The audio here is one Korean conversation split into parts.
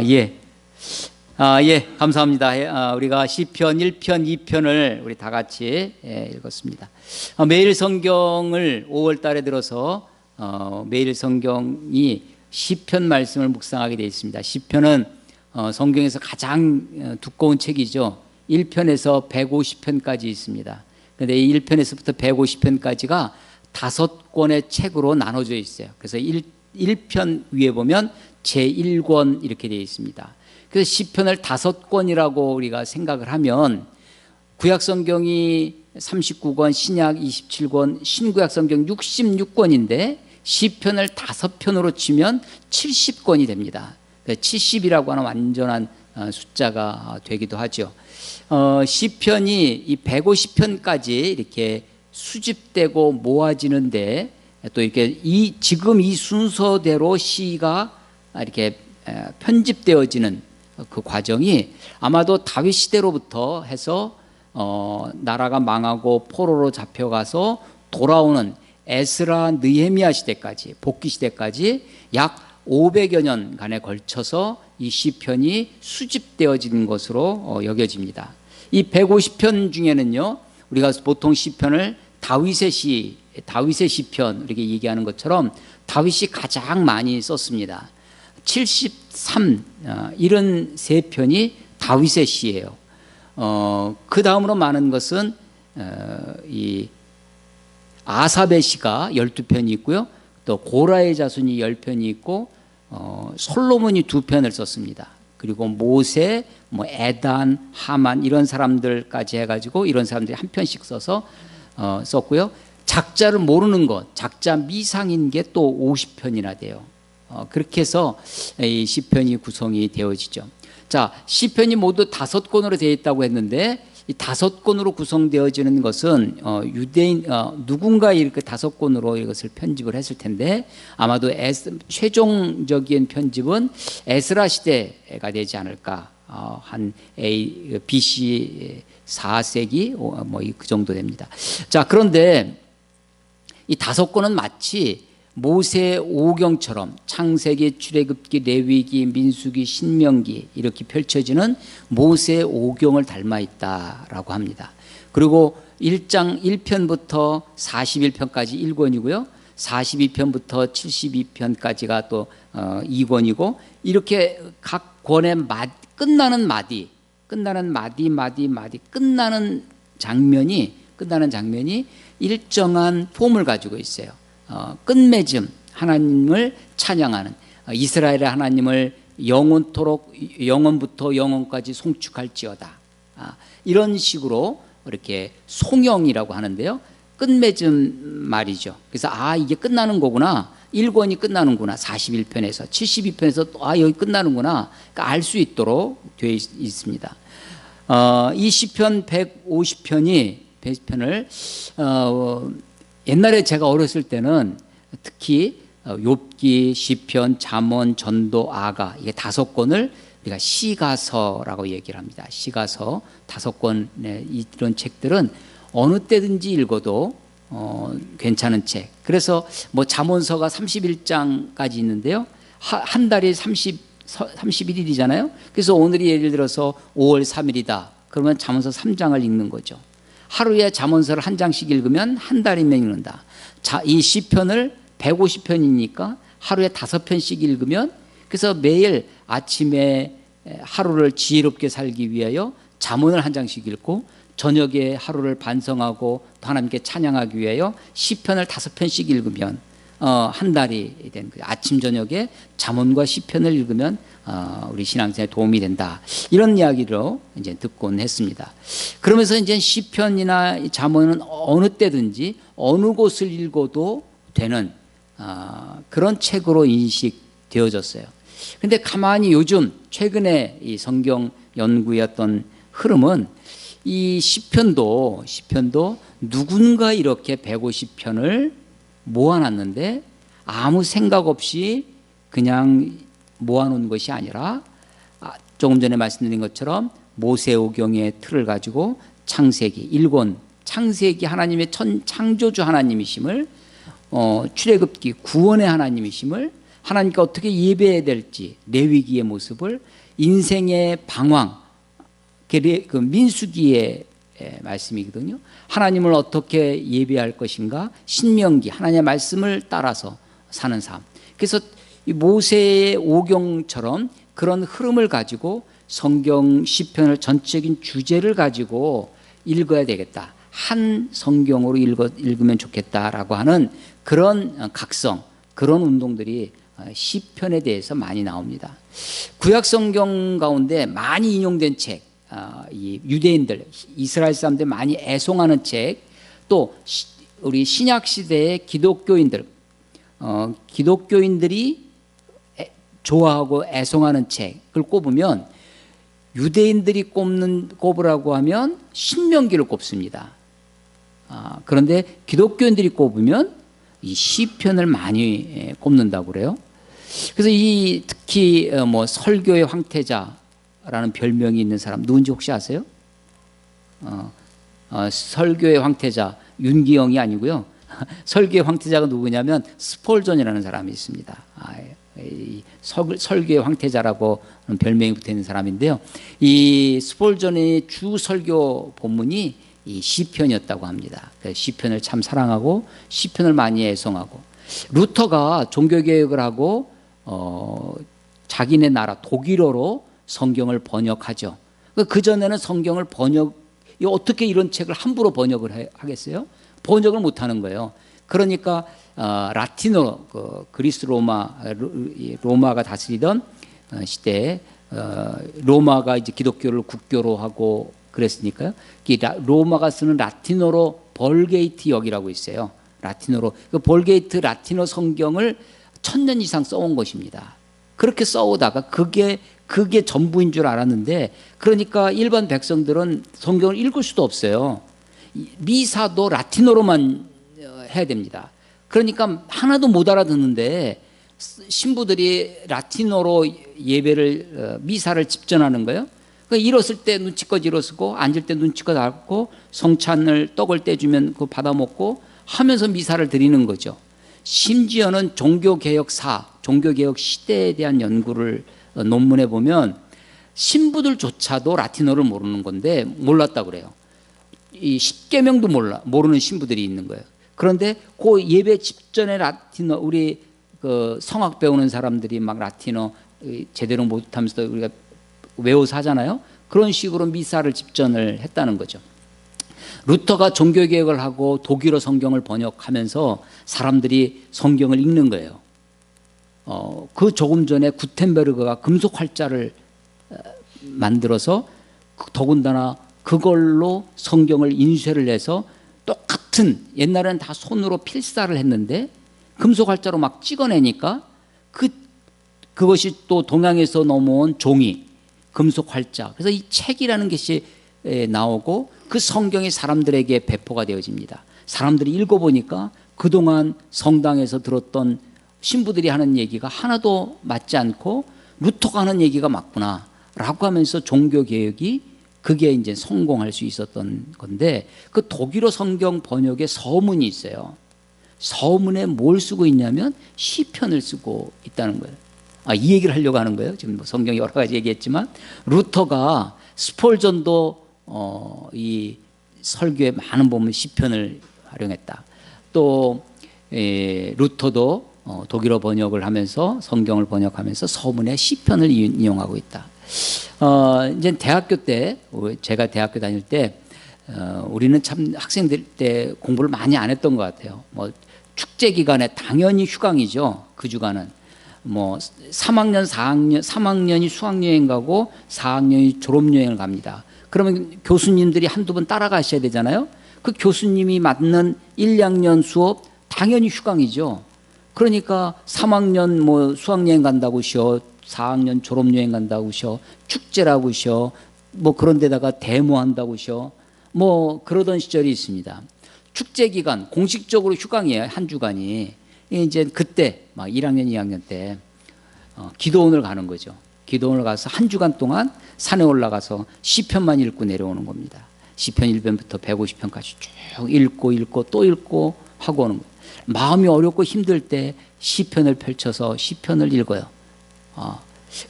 예. 예, 감사합니다. 우리가 시편 1편, 2편을 우리 다 같이 읽었습니다. 매일 성경을 5월 달에 들어서 매일 성경이 시편 말씀을 묵상하게 되어 있습니다. 시편은 성경에서 가장 두꺼운 책이죠. 1편에서 150편까지 있습니다. 그런데 이 1편에서부터 150편까지가 5권의 책으로 나눠져 있어요. 그래서 1편 위에 보면 제1권 이렇게 되어 있습니다. 그래서 시편을 5권이라고 우리가 생각을 하면 구약 성경이 39권, 신약 27권, 신구약 성경 66권인데 시편을 5편으로 치면 70권이 됩니다. 70이라고 하는 완전한 숫자가 되기도 하죠. 시편이 이 150편까지 이렇게 수집되고 모아지는데 또 이렇게 지금 이 순서대로 시가 이렇게 편집되어지는 그 과정이 아마도 다윗 시대로부터 해서 나라가 망하고 포로로 잡혀가서 돌아오는 에스라 느헤미야 시대까지, 복귀 시대까지 약 500여 년간에 걸쳐서 이 시편이 수집되어진 것으로 여겨집니다. 이 150편 중에는요, 우리가 보통 시편을 다윗의 시편 이렇게 얘기하는 것처럼 다윗이 가장 많이 썼습니다. 73편이 다윗의 시예요. 그 다음으로 많은 것은 이 아삽의 시가 12편이 있고요. 또 고라의 자손이 10편이 있고 솔로몬이 2편을 썼습니다. 그리고 모세, 에단, 하만 이런 사람들까지 해가지고 이런 사람들이 한 편씩 써서 썼고요. 작자를 모르는 것, 작자 미상인 게 또 50편이나 돼요. 그렇게 해서 이 시편이 구성이 되어지죠. 자, 시편이 모두 5권으로 되어 있다고 했는데 이 5권으로 구성되어지는 것은 유대인 누군가 이렇게 5권으로 이것을 편집을 했을 텐데 아마도 최종적인 편집은 에스라 시대가 되지 않을까. 한 BC 4세기 그 정도 됩니다. 자, 그런데 이 5권은 마치 모세 오경처럼 창세기, 출애굽기, 레위기, 민수기, 신명기 이렇게 펼쳐지는 모세 오경을 닮아 있다라고 합니다. 그리고 1장 1편부터 41편까지 1권이고요. 42편부터 72편까지가 또 2권이고 이렇게 각 권의 끝나는 마디, 끝나는 장면이 일정한 폼을 가지고 있어요. 끝맺음, 하나님을 찬양하는 이스라엘의 하나님을 영원토록 영원부터 영원까지 송축할지어다. 이런 식으로 이렇게 송영이라고 하는데요. 끝맺음 말이죠. 그래서 이게 끝나는 거구나. 1권이 끝나는구나. 41편에서 72편에서 여기 끝나는구나. 그러니까 알 수 있도록 되어 있습니다. 이 시편 150편을 옛날에 제가 어렸을 때는 특히 욥기, 시편, 잠언, 전도, 아가 이게 5권을 우리가 시가서라고 얘기를 합니다. 시가서 5권의 이런 책들은 어느 때든지 읽어도 괜찮은 책. 그래서 잠언서가 31장까지 있는데요. 한 달이 31일이잖아요. 그래서 오늘이 예를 들어서 5월 3일이다. 그러면 잠언서 3장을 읽는 거죠. 하루에 잠언서를 한 장씩 읽으면 한 달이면 읽는다. 자, 이 시편을 150편이니까 하루에 5편씩 읽으면 그래서 매일 아침에 하루를 지혜롭게 살기 위하여 잠언을 한 장씩 읽고 저녁에 하루를 반성하고 또 하나님께 찬양하기 위하여 시편을 5편씩 읽으면 한 달이 된 거예요. 아침 저녁에 잠언과 시편을 읽으면 우리 신앙생활에 도움이 된다. 이런 이야기로 이제 듣곤 했습니다. 그러면서 이제 시편이나 잠언은 어느 때든지 어느 곳을 읽어도 되는 그런 책으로 인식되어졌어요. 근데 가만히 요즘 최근에 이 성경 연구의 어떤 흐름은 이 시편도 누군가 이렇게 150편을 모아놨는데 아무 생각 없이 그냥 모아놓은 것이 아니라 조금 전에 말씀드린 것처럼 모세오경의 틀을 가지고 창세기 1권 창세기 하나님의 창조주 하나님이심을 출애굽기 구원의 하나님이심을 하나님께 어떻게 예배해야 될지, 레위기의 모습을, 인생의 방황, 그 민수기의 말씀이거든요. 하나님을 어떻게 예배할 것인가, 신명기, 하나님의 말씀을 따라서 사는 삶. 그래서 이 모세의 오경처럼 그런 흐름을 가지고 성경 시편을 전체적인 주제를 가지고 읽어야 되겠다. 한 성경으로 읽으면 좋겠다라고 하는 그런 각성, 그런 운동들이 시편에 대해서 많이 나옵니다. 구약 성경 가운데 많이 인용된 책, 이 유대인들, 이스라엘 사람들 많이 애송하는 책, 또 우리 신약 시대의 기독교인들, 기독교인들이 좋아하고 애송하는 책을 꼽으면, 유대인들이 꼽으라고 하면 신명기를 꼽습니다. 그런데 기독교인들이 꼽으면 이 시편을 많이 꼽는다고 그래요. 그래서 특히 설교의 황태자라는 별명이 있는 사람 누군지 혹시 아세요? 설교의 황태자 윤기영이 아니고요. 설교의 황태자가 누구냐면 스폴전이라는 사람이 있습니다. 설교의 황태자라고 별명이 붙어있는 사람인데요. 이 스폴전의 주 설교 본문이 이 시편이었다고 합니다. 시편을 참 사랑하고 시편을 많이 애송하고, 루터가 종교개혁을 하고 자기네 나라 독일어로 성경을 번역하죠. 그전에는 성경을 어떻게 이런 책을 함부로 번역을 하겠어요? 번역을 못하는 거예요. 그러니까 라틴어, 그리스 로마가 다스리던 시대에 로마가 이제 기독교를 국교로 하고 그랬으니까요. 로마가 쓰는 라틴어로 벌게이트 역이라고 있어요. 라틴어로 그 벌게이트 라틴어 성경을 1000년 이상 써온 것입니다. 그렇게 써오다가 그게 전부인 줄 알았는데, 그러니까 일반 백성들은 성경을 읽을 수도 없어요. 미사도 라틴어로만 해야 됩니다. 그러니까 하나도 못 알아듣는데 신부들이 라틴어로 예배를 미사를 집전하는 거예요. 그러니까 일었을 때 눈치껏 일어서고, 앉을 때 눈치껏 앉고, 성찬을 떡을 떼주면 그거 받아 먹고 하면서 미사를 드리는 거죠. 심지어는 종교개혁 시대에 대한 연구를 논문에 보면 신부들조차도 라틴어를 모르는 건데 몰랐다고 그래요. 이 십계명도 모르는 신부들이 있는 거예요. 그런데 그 예배 직전에 라틴어, 우리 그 성악 배우는 사람들이 막 라틴어 제대로 못하면서 우리가 외워서 하잖아요. 그런 식으로 미사를 집전을 했다는 거죠. 루터가 종교개혁을 하고 독일어 성경을 번역하면서 사람들이 성경을 읽는 거예요. 그 조금 전에 구텐베르그가 금속 활자를 만들어서 더군다나 그걸로 성경을 인쇄를 해서 똑같은, 옛날에는 다 손으로 필사를 했는데 금속 활자로 막 찍어내니까 그것이 또 동양에서 넘어온 종이, 금속 활자, 그래서 이 책이라는 것이 나오고 그 성경이 사람들에게 배포가 되어집니다. 사람들이 읽어보니까 그동안 성당에서 들었던 신부들이 하는 얘기가 하나도 맞지 않고 루터가 하는 얘기가 맞구나 라고 하면서 종교개혁이 그게 이제 성공할 수 있었던 건데, 그 독일어 성경 번역에 서문이 있어요. 서문에 뭘 쓰고 있냐면 시편을 쓰고 있다는 거예요. 이 얘기를 하려고 하는 거예요. 지금 성경이 여러 가지 얘기했지만, 루터가 스폴전도 이 설교에 많은 부분 시편을 활용했다. 또 루터도 독일어 번역을 하면서, 성경을 번역하면서 서문에 시편을 인용하고 있다. 이제 대학교 때, 제가 대학교 다닐 때 우리는 참 학생들 때 공부를 많이 안 했던 것 같아요. 축제 기간에 당연히 휴강이죠. 그 주간은 3학년이 수학여행 가고 4학년이 졸업여행을 갑니다. 그러면 교수님들이 한두 번 따라가셔야 되잖아요. 그 교수님이 맡는 1, 2학년 수업 당연히 휴강이죠. 그러니까 3학년 수학여행 간다고 쉬어, 4학년 졸업여행 간다고 쉬어, 축제라고 쉬어, 그런 데다가 데모한다고 쉬어, 그러던 시절이 있습니다. 축제 기간 공식적으로 휴강이에요. 한 주간이. 이제 그때 막 1학년 2학년 때 기도원을 가는 거죠. 기도원을 가서 한 주간 동안 산에 올라가서 시편만 읽고 내려오는 겁니다. 시편 1편부터 150편까지 쭉 읽고 또 읽고 하고 오는 거예요. 마음이 어렵고 힘들 때 시편을 펼쳐서 시편을 읽어요.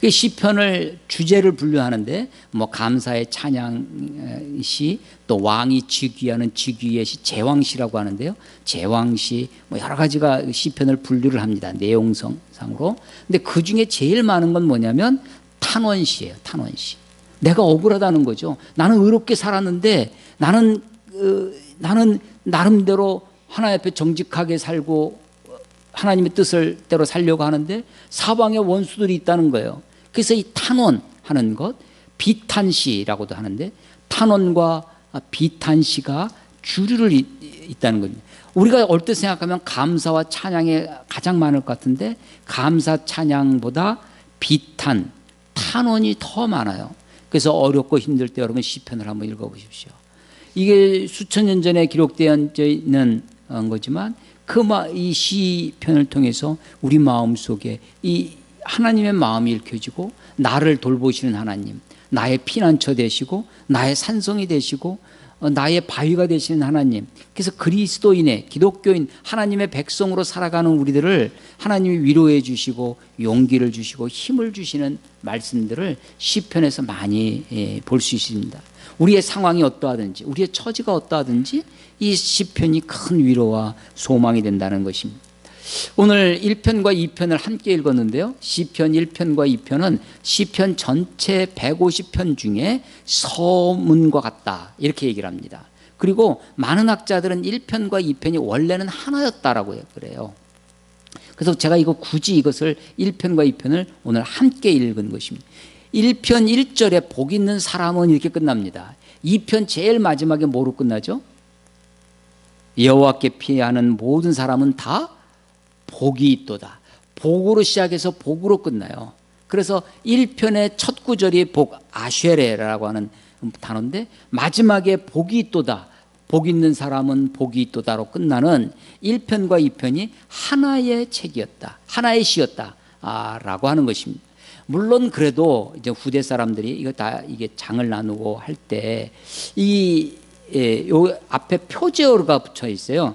시편을 주제를 분류하는데 뭐 감사의 찬양시, 또 왕이 즉위하는 즉위의 시, 제왕시라고 하는데요. 제왕시 뭐 여러 가지가 시편을 분류를 합니다. 내용상으로. 근데 그 중에 제일 많은 건 뭐냐면 탄원시예요. 탄원시. 내가 억울하다는 거죠. 나는 의롭게 살았는데 나는 나름대로 하나님 앞에 정직하게 살고 하나님의 뜻을 대로 살려고 하는데 사방에 원수들이 있다는 거예요. 그래서 이 탄원하는 것, 비탄시라고도 하는데 탄원과 비탄시가 주류를 있다는 겁니다. 우리가 얼핏 생각하면 감사와 찬양에 가장 많을 것 같은데 감사 찬양보다 비탄, 탄원이 더 많아요. 그래서 어렵고 힘들 때 여러분 시편을 한번 읽어보십시오. 이게 수천 년 전에 기록되어 있는 거지만 이 시편을 통해서 우리 마음 속에 이 하나님의 마음이 읽혀지고 나를 돌보시는 하나님, 나의 피난처 되시고 나의 산성이 되시고 나의 바위가 되시는 하나님, 그래서 그리스도인의 기독교인 하나님의 백성으로 살아가는 우리들을 하나님이 위로해 주시고 용기를 주시고 힘을 주시는 말씀들을 시편에서 많이 볼 수 있습니다. 우리의 상황이 어떠하든지 우리의 처지가 어떠하든지 이 시편이 큰 위로와 소망이 된다는 것입니다. 오늘 1편과 2편을 함께 읽었는데요. 시편 1편과 2편은 시편 전체 150편 중에 서문과 같다 이렇게 얘기를 합니다. 그리고 많은 학자들은 1편과 2편이 원래는 하나였다라고 그래요. 그래서 제가 굳이 이것을 1편과 2편을 오늘 함께 읽은 것입니다. 1편 1절에 복 있는 사람은 이렇게 끝납니다. 2편 제일 마지막에 뭐로 끝나죠? 여호와께 피하는 모든 사람은 다 복이 있도다. 복으로 시작해서 복으로 끝나요. 그래서 1편의 첫 구절이 복, 아쉐레라고 하는 단어인데 마지막에 복이 있도다. 복 있는 사람은 복이 있도다로 끝나는 1편과 2편이 하나의 책이었다. 하나의 시였다. 라고 하는 것입니다. 물론 그래도 이제 후대 사람들이 이게 장을 나누고 할 때 요 앞에 표제어가 붙여 있어요.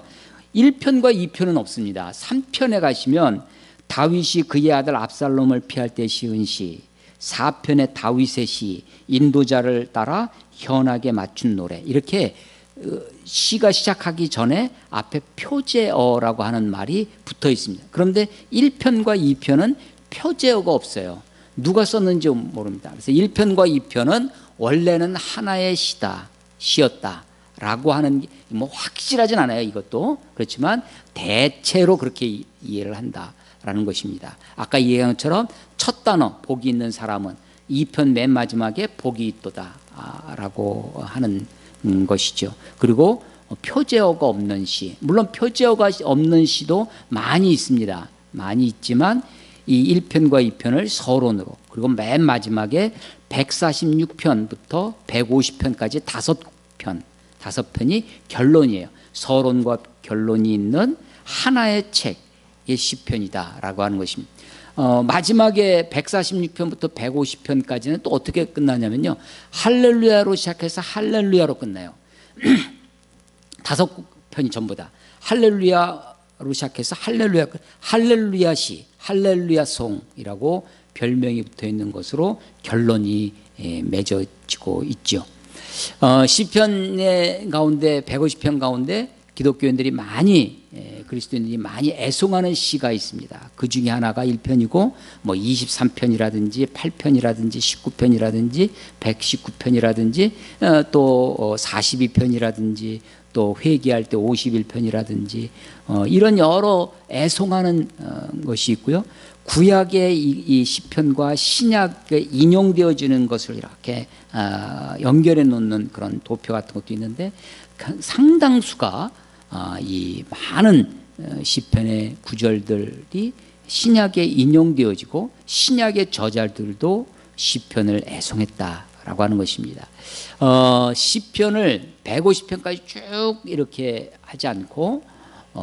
1편과 2편은 없습니다. 3편에 가시면 다윗이 그의 아들 압살롬을 피할 때 시은 시, 4편의 다윗의 시, 인도자를 따라 현악에 맞춘 노래, 이렇게 시가 시작하기 전에 앞에 표제어라고 하는 말이 붙어 있습니다. 그런데 1편과 2편은 표제어가 없어요. 누가 썼는지 모릅니다. 그래서 1편과 2편은 원래는 하나의 시였다 라고 하는 게 뭐 확실하진 않아요. 이것도 그렇지만 대체로 그렇게 이해를 한다라는 것입니다. 아까 이해한 것처럼 첫 단어 복이 있는 사람은 2편 맨 마지막에 복이 있도다 라고 하는 것이죠. 그리고 표제어가 없는 시, 물론 표제어가 없는 시도 많이 있습니다. 많이 있지만 이 1편과 2편을 서론으로, 그리고 맨 마지막에 146편부터 150편까지 5편이 결론이에요. 서론과 결론이 있는 하나의 책의 시편이다라고 하는 것입니다. 마지막에 146편부터 150편까지는 또 어떻게 끝나냐면요, 할렐루야로 시작해서 할렐루야로 끝나요. 5편이 전부 다 할렐루야로 시작해서 할렐루야시, 할렐루야송이라고 별명이 붙어 있는 것으로 결론이 맺어지고 있죠. 시편 가운데 150편 가운데 기독교인들이 그리스도인들이 많이 애송하는 시가 있습니다. 그 중에 하나가 1편이고 뭐 23편이라든지 8편이라든지 19편이라든지 119편이라든지 또 42편이라든지 또 회개할 때 51편이라든지 이런 여러 애송하는 것이 있고요. 구약의 이 시편과 신약에 인용되어지는 것을 이렇게 연결해 놓는 그런 도표 같은 것도 있는데, 상당수가 이 많은 시편의 구절들이 신약에 인용되어지고 신약의 저자들도 시편을 애송했다라고 하는 것입니다. 시편을 150편까지 쭉 이렇게 하지 않고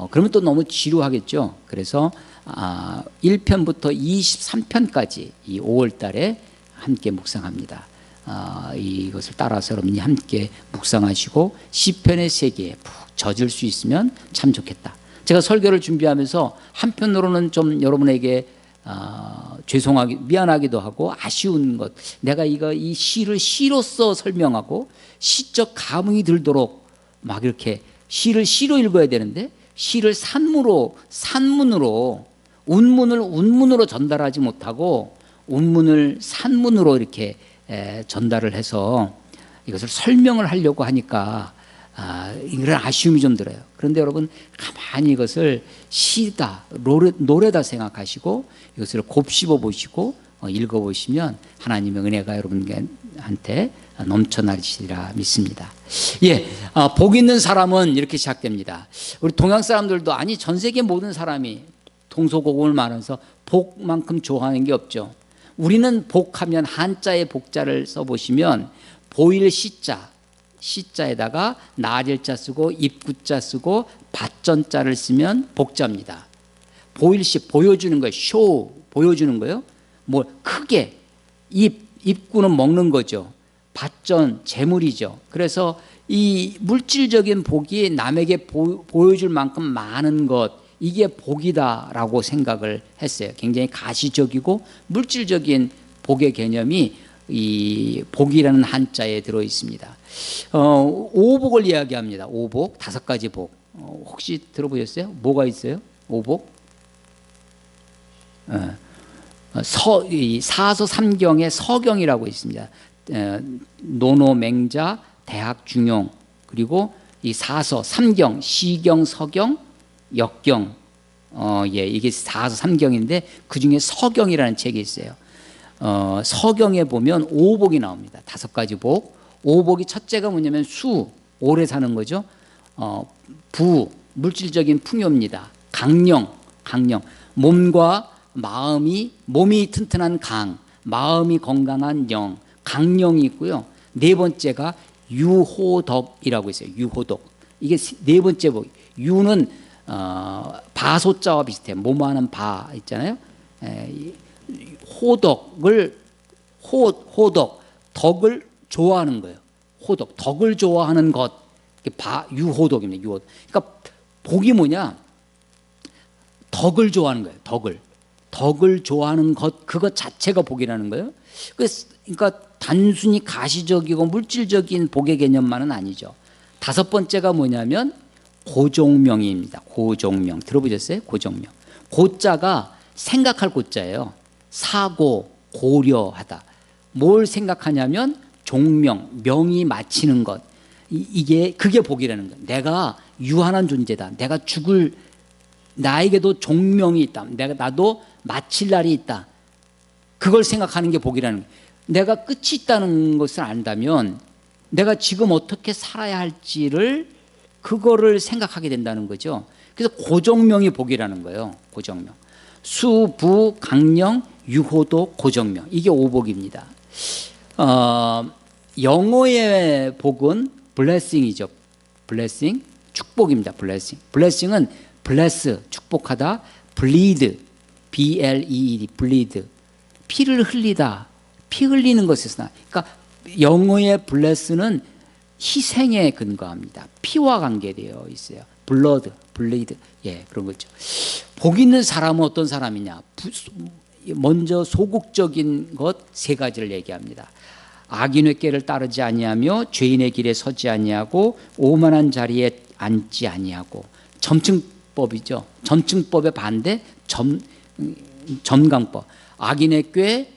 그러면 또 너무 지루하겠죠. 그래서 1편부터 23편까지 이 5월 달에 함께 묵상합니다. 이것을 따라서 여러분이 함께 묵상하시고 시편의 세계에 푹 젖을 수 있으면 참 좋겠다. 제가 설교를 준비하면서 한편으로는 좀 여러분에게 미안하기도 하고 아쉬운 것, 내가 이 시를 시로서 설명하고 시적 감흥이 들도록 막 이렇게 시를 시로 읽어야 되는데 시를 산문으로 운문을 운문으로 전달하지 못하고 운문을 산문으로 이렇게 전달을 해서 이것을 설명을 하려고 하니까 이런 아쉬움이 좀 들어요. 그런데 여러분 가만히 이것을 시다, 노래다 생각하시고 이것을 곱씹어 보시고 읽어 보시면 하나님의 은혜가 여러분한테 넘쳐나시리라 믿습니다. 예, 복 있는 사람은 이렇게 시작됩니다. 우리 동양 사람들도 아니 전 세계 모든 사람이 동서고금을 말하면서 복만큼 좋아하는 게 없죠. 우리는 복하면 한자의 복자를 써보시면 보일 시자에다가 나릴자 쓰고 입구자 쓰고 밭전자를 쓰면 복자입니다. 보일시 보여주는 거예요. 쇼 보여주는 거예요. 뭐 크게 입구는 먹는 거죠. 밭전 재물이죠. 그래서 이 물질적인 복이 남에게 보여줄 만큼 많은 것, 이게 복이다라고 생각을 했어요. 굉장히 가시적이고 물질적인 복의 개념이 이 복이라는 한자에 들어 있습니다. 오복을 이야기합니다. 오복, 5가지 복. 혹시 들어보셨어요? 뭐가 있어요? 오복? 사서 삼경에 서경이라고 있습니다. 노노맹자, 대학중용, 그리고 이 사서 삼경, 시경, 서경, 역경, 이게 사서 삼경인데 그 중에 서경이라는 책이 있어요. 서경에 보면 오복이 나옵니다. 5가지 복. 오복이 첫째가 뭐냐면 오래 사는 거죠. 부, 물질적인 풍요입니다. 강령, 몸과 몸이 튼튼한 강, 마음이 건강한 영, 강령이 있고요. 4번째가 유호덕이라고 있어요. 유호덕. 이게 4번째 복. 유는 바소자와 비슷해요. 몸하는 바 있잖아요. 덕을 좋아하는 거예요. 덕을 좋아하는 것, 유호덕입니다. 유호덕. 그러니까 복이 뭐냐? 덕을 좋아하는 거예요. 덕을 좋아하는 것, 그것 자체가 복이라는 거예요. 그러니까 단순히 가시적이고 물질적인 복의 개념만은 아니죠. 5번째가 뭐냐면 고종명입니다. 고종명 들어보셨어요? 고종명. 고자가 생각할 고자예요. 사고, 고려하다. 뭘 생각하냐면 종명, 명이 마치는 것. 그게 복이라는 거예요. 내가 유한한 존재다. 내가 나에게도 종명이 있다. 나도 마칠 날이 있다. 그걸 생각하는 게 복이라는 거예요. 내가 끝이 있다는 것을 안다면 내가 지금 어떻게 살아야 할지를 그거를 생각하게 된다는 거죠. 그래서 고정명이 복이라는 거예요. 고정명. 수, 부, 강령, 유호도, 고정명. 이게 오복입니다. 영어의 복은 blessing이죠. blessing, 축복입니다. blessing은 bless, 축복하다, bleed, B-L-E-E-D, bleed, 피를 흘리다, 피 흘리는 것에서 그러니까 영어의 bless는 희생에 근거합니다. 피와 관계되어 있어요. blood, bleed, 그런 거죠. 복 있는 사람은 어떤 사람이냐? 먼저 소극적인 것 3가지를 얘기합니다. 악인의 꾀를 따르지 아니하며 죄인의 길에 서지 아니하고 오만한 자리에 앉지 아니하고. 점층법이죠. 점층법의 반대 점강법. 악인의 꾀,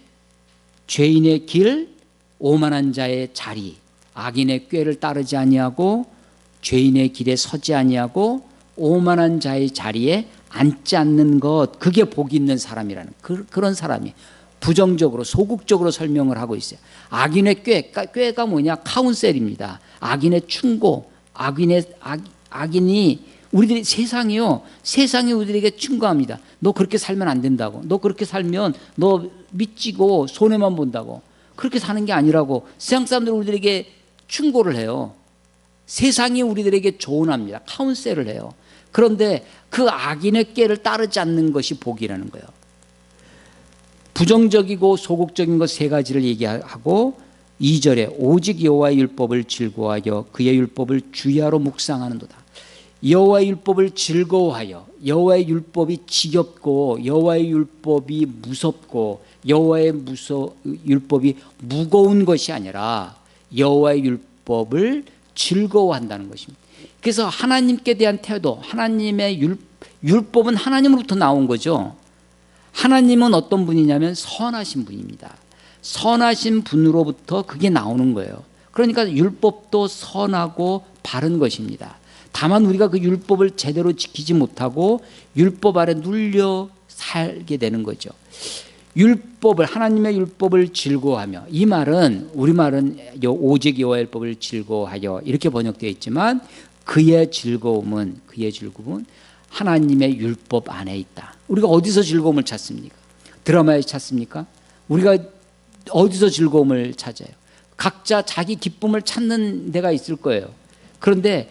죄인의 길, 오만한 자의 자리. 악인의 꾀를 따르지 아니하고 죄인의 길에 서지 아니하고 오만한 자의 자리에 앉지 않는 것, 그게 복 있는 사람이라는 그런 사람이 부정적으로 소극적으로 설명을 하고 있어요. 악인의 꾀가 뭐냐? 카운셀입니다. 악인의 충고, 악인이 우리들이 세상이 우리들에게 충고합니다. 너 그렇게 살면 안 된다고. 너 그렇게 살면 너 미치고 손해만 본다고. 그렇게 사는 게 아니라고 세상 사람들이 우리들에게 충고를 해요. 세상이 우리들에게 조언합니다. 카운셀을 해요. 그런데 그 악인의 꾀를 따르지 않는 것이 복이라는 거예요. 부정적이고 소극적인 것 3가지를 얘기하고 2절에 오직 여호와의 율법을 즐거워하여 그의 율법을 주야로 묵상하는도다. 여호와의 율법을 즐거워하여, 여호와의 율법이 지겹고 여호와의 율법이 무섭고 여호와의 율법이 무거운 것이 아니라 여호와의 율법을 즐거워한다는 것입니다. 그래서 하나님께 대한 태도, 하나님의 율법은 하나님으로부터 나온 거죠. 하나님은 어떤 분이냐면 선하신 분입니다. 선하신 분으로부터 그게 나오는 거예요. 그러니까 율법도 선하고 바른 것입니다. 다만 우리가 그 율법을 제대로 지키지 못하고 율법 아래 눌려 살게 되는 거죠. 율법을, 하나님의 율법을 즐거워하며, 이 말은 우리말은 오직 여호와의 율법을 즐거워하여 이렇게 번역되어 있지만 그의 즐거움은 하나님의 율법 안에 있다. 우리가 어디서 즐거움을 찾습니까? 드라마에 찾습니까? 우리가 어디서 즐거움을 찾아요? 각자 자기 기쁨을 찾는 데가 있을 거예요. 그런데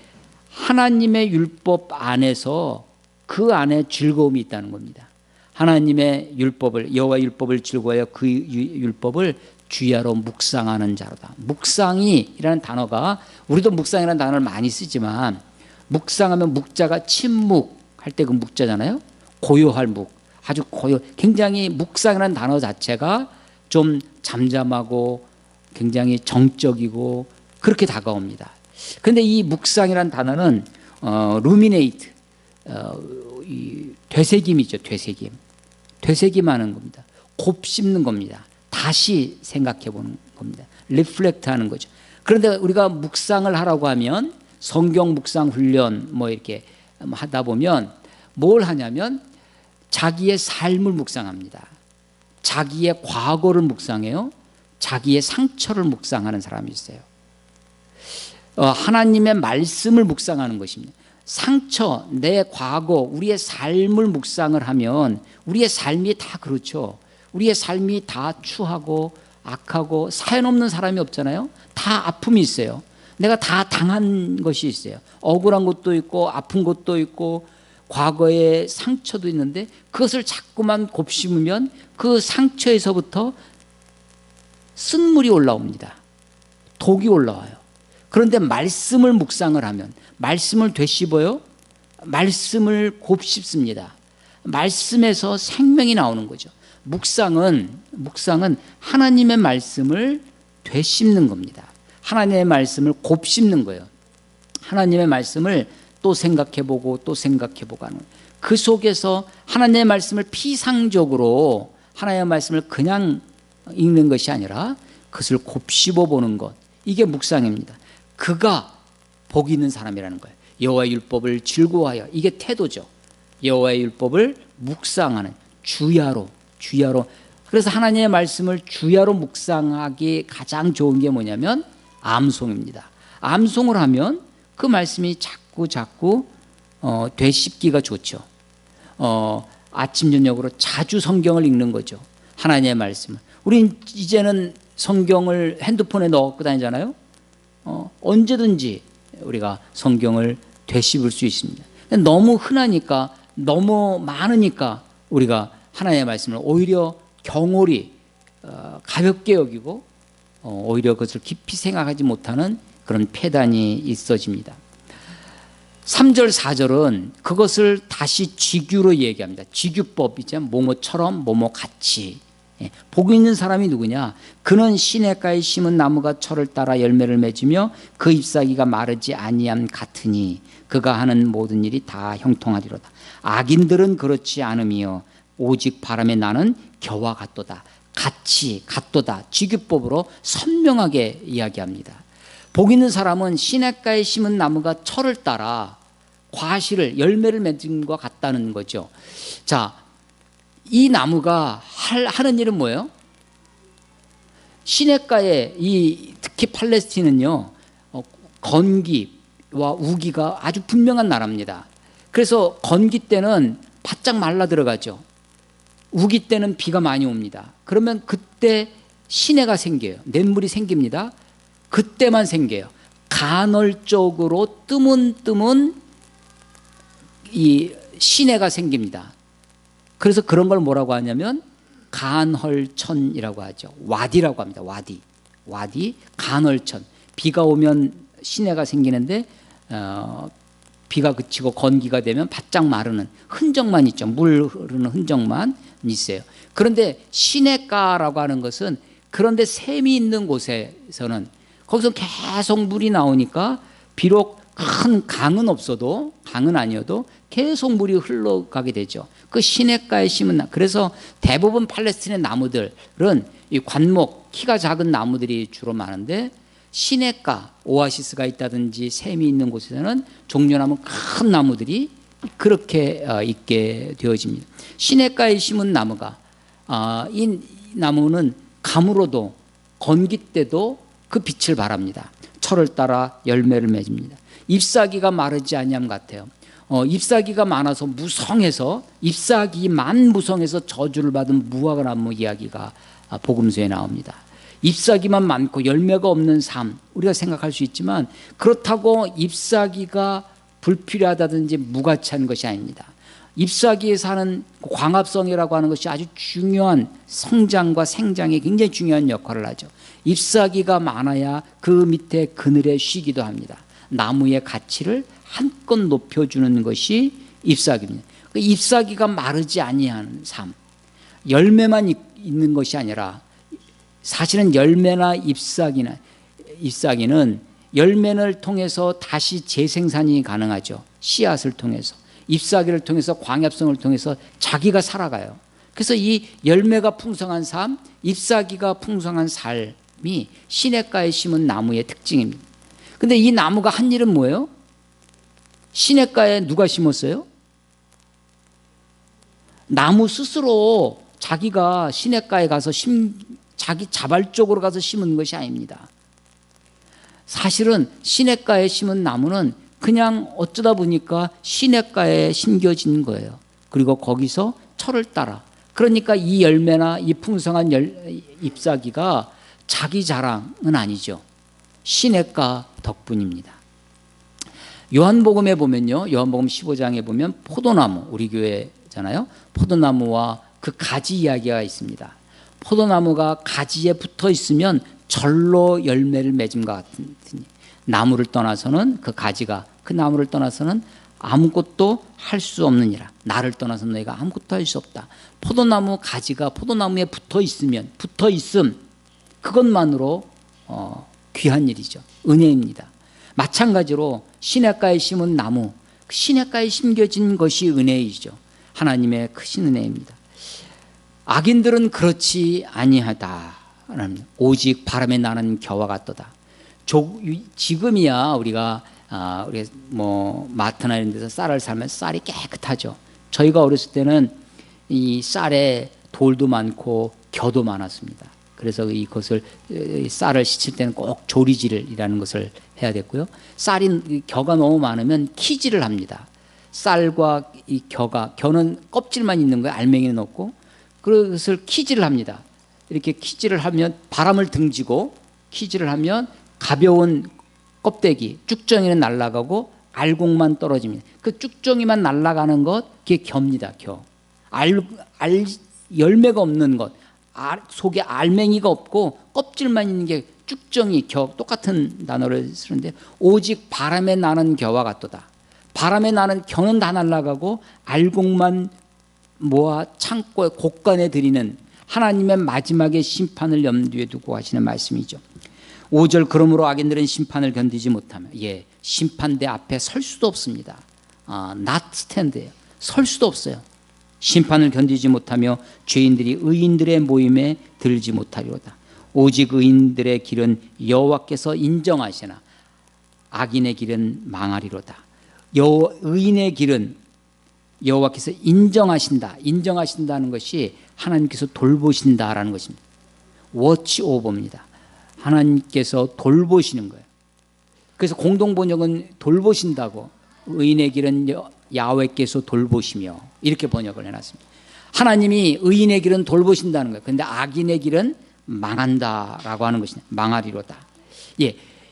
하나님의 율법 안에서 그 안에 즐거움이 있다는 겁니다. 하나님의 율법을, 여호와의 율법을 즐거워하여 그 율법을 주야로 묵상하는 자로다. 묵상이라는 단어가, 우리도 묵상이라는 단어를 많이 쓰지만 묵상하면 묵자가 침묵할 때 그 묵자잖아요. 고요할 묵, 아주 고요, 굉장히 묵상이라는 단어 자체가 좀 잠잠하고 굉장히 정적이고 그렇게 다가옵니다. 그런데 이 묵상이라는 단어는 ruminate, 되새김이죠. 되새김하는 겁니다. 곱씹는 겁니다. 다시 생각해 보는 겁니다. 리플렉트 하는 거죠. 그런데 우리가 묵상을 하라고 하면 성경 묵상 훈련 뭐 이렇게 하다 보면 뭘 하냐면 자기의 삶을 묵상합니다. 자기의 과거를 묵상해요. 자기의 상처를 묵상하는 사람이 있어요. 하나님의 말씀을 묵상하는 것입니다. 상처, 내 과거, 우리의 삶을 묵상을 하면 우리의 삶이 다 그렇죠. 우리의 삶이 다 추하고 악하고 사연 없는 사람이 없잖아요. 다 아픔이 있어요. 내가 다 당한 것이 있어요. 억울한 것도 있고 아픈 것도 있고 과거의 상처도 있는데 그것을 자꾸만 곱씹으면 그 상처에서부터 쓴물이 올라옵니다. 독이 올라와요. 그런데 말씀을 묵상을 하면, 말씀을 되씹어요. 말씀을 곱씹습니다. 말씀에서 생명이 나오는 거죠. 묵상은 하나님의 말씀을 되씹는 겁니다. 하나님의 말씀을 곱씹는 거예요. 하나님의 말씀을 또 생각해보고 또 생각해보고 하는 거예요. 그 속에서 하나님의 말씀을 피상적으로, 하나님의 말씀을 그냥 읽는 것이 아니라 그것을 곱씹어 보는 것, 이게 묵상입니다. 그가 복 있는 사람이라는 거예요. 여호와의 율법을 즐거워하여, 이게 태도죠. 여호와의 율법을 묵상하는, 주야로. 그래서 하나님의 말씀을 주야로 묵상하기 가장 좋은 게 뭐냐면 암송입니다. 암송을 하면 그 말씀이 자꾸 되씹기가 좋죠. 아침 저녁으로 자주 성경을 읽는 거죠. 하나님의 말씀을. 우린 이제는 성경을 핸드폰에 넣고 다니잖아요. 언제든지 우리가 성경을 되씹을 수 있습니다. 너무 흔하니까, 너무 많으니까 우리가 하나님의 말씀을 오히려 경홀히 가볍게 여기고 오히려 그것을 깊이 생각하지 못하는 그런 폐단이 있어집니다. 3절 4절은 그것을 다시 지규로 얘기합니다. 지규법이죠. 뭐뭐처럼 뭐뭐같이. 복 있는 사람이 누구냐? 그는 시냇가에 심은 나무가 철을 따라 열매를 맺으며 그 잎사귀가 마르지 아니함 같으니 그가 하는 모든 일이 다 형통하리로다. 악인들은 그렇지 않으며 오직 바람에 나는 겨와 같도다. 같도다. 지규법으로 선명하게 이야기합니다. 복 있는 사람은 시냇가에 심은 나무가 철을 따라 과실을, 열매를 맺은 것 같다는 거죠. 자, 이 나무가 하는 일은 뭐예요? 시냇가에, 특히 팔레스틴은요, 건기와 우기가 아주 분명한 나라입니다. 그래서 건기 때는 바짝 말라 들어가죠. 우기 때는 비가 많이 옵니다. 그러면 그때 시내가 생겨요. 냇물이 생깁니다. 그때만 생겨요. 간헐적으로 뜨문 이 시내가 생깁니다. 그래서 그런 걸 뭐라고 하냐면 간헐천이라고 하죠. 와디라고 합니다. 와디, 간헐천. 비가 오면 시내가 생기는데 비가 그치고 건기가 되면 바짝 마르는 흔적만 있죠. 물 흐르는 흔적만 있어요. 그런데 시냇가라고 하는 것은 그런데 샘이 있는 곳에서는 거기서 계속 물이 나오니까 비록 큰 강은 없어도, 강은 아니어도 계속 물이 흘러가게 되죠. 그 시냇가에 심은 그래서 대부분 팔레스틴의 나무들은 이 관목, 키가 작은 나무들이 주로 많은데 시냇가, 오아시스가 있다든지 샘이 있는 곳에서는 종려나무 큰 나무들이 그렇게 있게 되어집니다. 시냇가에 심은 나무가 이 나무는 가물어도 건기 때도 그 빛을 발합니다. 철을 따라 열매를 맺습니다. 잎사귀가 마르지 아니함 같아요. 잎사귀가 많아서 무성해서 잎사귀만 무성해서 저주를 받은 무화과나무 이야기가 복음서에 나옵니다. 잎사귀만 많고 열매가 없는 삶, 우리가 생각할 수 있지만 그렇다고 잎사귀가 불필요하다든지 무가치한 것이 아닙니다. 잎사귀에 사는 광합성이라고 하는 것이 아주 중요한 성장과 생장에 굉장히 중요한 역할을 하죠. 잎사귀가 많아야 그 밑에 그늘에 쉬기도 합니다. 나무의 가치를 한껏 높여주는 것이 잎사귀입니다. 그 잎사귀가 마르지 아니하는 삶, 열매만 있는 것이 아니라 사실은 열매나 잎사귀는 열매를 통해서 다시 재생산이 가능하죠. 씨앗을 통해서, 잎사귀를 통해서, 광합성을 통해서 자기가 살아가요. 그래서 이 열매가 풍성한 삶, 잎사귀가 풍성한 삶이 시냇가에 심은 나무의 특징입니다. 근데 이 나무가 한 일은 뭐예요? 시냇가에 누가 심었어요? 나무 스스로 자기가 시냇가에 가서 자기 자발적으로 가서 심은 것이 아닙니다. 사실은 시냇가에 심은 나무는 그냥 어쩌다 보니까 시냇가에 심겨진 거예요. 그리고 거기서 철을 따라. 그러니까 이 열매나 이 풍성한 잎사귀가 자기 자랑은 아니죠. 시냇가 덕분입니다. 요한복음에 보면요, 요한복음 15장에 보면 포도나무, 우리 교회잖아요. 포도나무와 그 가지 이야기가 있습니다. 포도나무가 가지에 붙어 있으면 절로 열매를 맺음과 같으니 나무를 떠나서는 그 가지가 그 나무를 떠나서는 아무것도 할 수 없느니라. 나를 떠나서는 너희가 아무것도 할 수 없다. 포도나무 가지가 포도나무에 붙어 있음 그것만으로 귀한 일이죠. 은혜입니다. 마찬가지로 시냇가에 심은 나무, 시냇가에 심겨진 것이 은혜이죠. 하나님의 크신 은혜입니다. 악인들은 그렇지 아니하다. 오직 바람에 나는 겨와 같도다. 지금이야 우리가 마트나 이런 데서 쌀을 사면 쌀이 깨끗하죠. 저희가 어렸을 때는 이 쌀에 돌도 많고 겨도 많았습니다. 그래서 이것을 쌀을 씻을 때는 꼭 조리질이라는 것을 해야 됐고요. 겨가 너무 많으면 키질을 합니다. 쌀과 이 겨는 껍질만 있는 거예요. 알맹이는 없고. 그것을 키질을 합니다. 이렇게 키질을 하면 바람을 등지고 키질을 하면 가벼운 껍데기, 쭉정이는 날아가고 알곡만 떨어집니다. 그 쭉정이만 날아가는 것, 그게 겨입니다. 겨. 열매가 없는 것, 속에 알맹이가 없고 껍질만 있는 게 쭉정이, 겨, 똑같은 단어를 쓰는데 오직 바람에 나는 겨와 같도다. 바람에 나는 겨는 다 날아가고 알곡만 모아 창고에 곳간에 들이는 하나님의 마지막의 심판을 염두에 두고 하시는 말씀이죠. 5절 그러므로 악인들은 심판을 견디지 못하며 심판대 앞에 설 수도 없습니다. not stand예요. 설 수도 없어요. 심판을 견디지 못하며 죄인들이 의인들의 모임에 들지 못하리로다. 오직 의인들의 길은 여호와께서 인정하시나 악인의 길은 망하리로다. 의인의 길은 여호와께서 인정하신다는 것이 하나님께서 돌보신다라는 것입니다. 워치 오버입니다. 하나님께서 돌보시는 거예요. 그래서 공동번역은 돌보신다고, 의인의 길은 야훼께서 돌보시며 이렇게 번역을 해놨습니다. 하나님이 의인의 길은 돌보신다는 거예요. 그런데 악인의 길은 망한다라고 하는 것이냐, 망하리로다.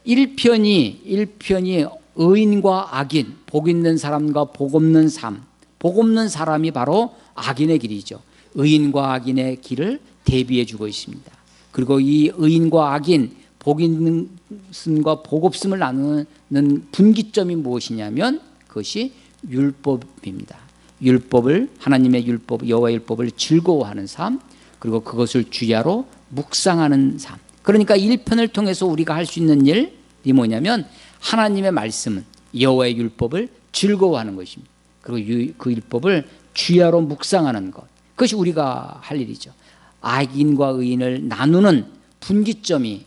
1편이 의인과 악인, 복 있는 사람과 복 없는 삶, 복 없는 사람이 바로 악인의 길이죠. 의인과 악인의 길을 대비해 주고 있습니다. 그리고 이 의인과 악인, 복 있음과 복 없음을 나누는 분기점이 무엇이냐면 그것이 율법입니다. 율법을, 하나님의 율법, 여호와의 율법을 즐거워하는 삶, 그리고 그것을 주야로 묵상하는 삶. 그러니까 1편을 통해서 우리가 할 수 있는 일이 뭐냐면 하나님의 말씀은, 여호와의 율법을 즐거워하는 것입니다. 그리고 그 율법을 주야로 묵상하는 것, 그것이 우리가 할 일이죠. 악인과 의인을 나누는 분기점이